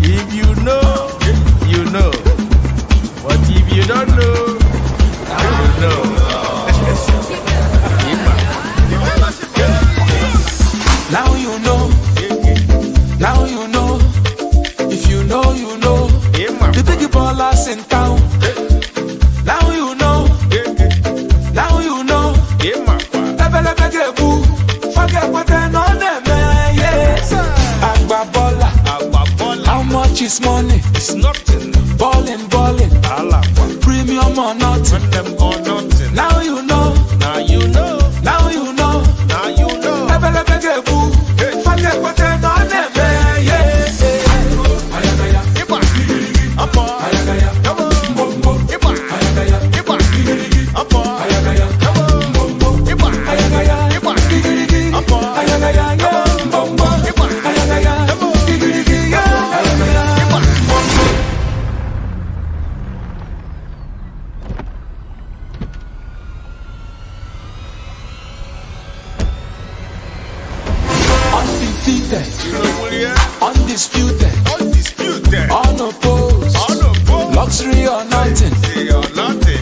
If you know, you know. But if you don't know, you know. Now you know. Now you know. If you know, you know. The big ballers in town. Now you know. Now you know. Forget what I know them, yes. Agbabola. How much is money? It's nothing. Ballin'. Premium or nothing. Now you know. Now you know. Now you know. Now you know. Forget what I know them, yes. Undefeated, undisputed, unopposed, luxury or nothing.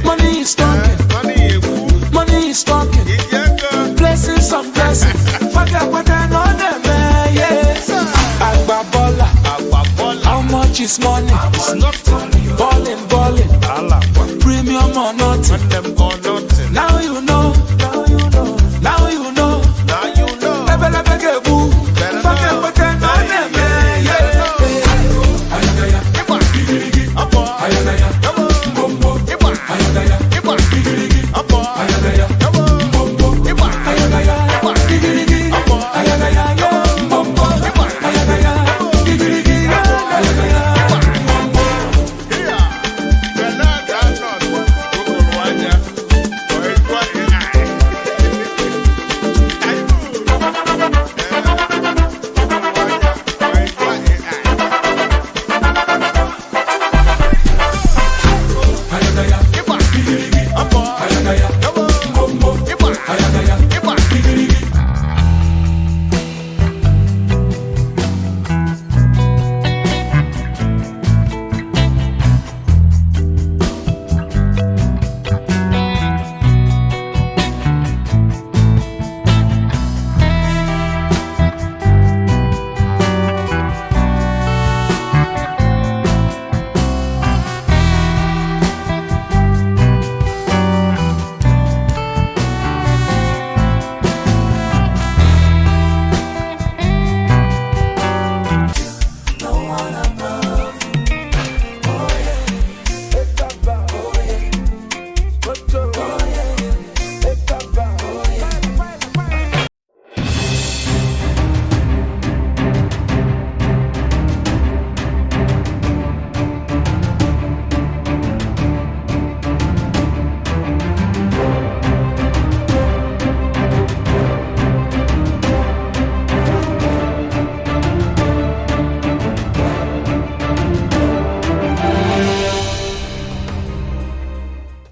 Money is talking, money is talking. Blessings on blessings. Forget what I know them, yes. Agbabola. How much is money? It's nothing. Ballin'. Premium or nothing.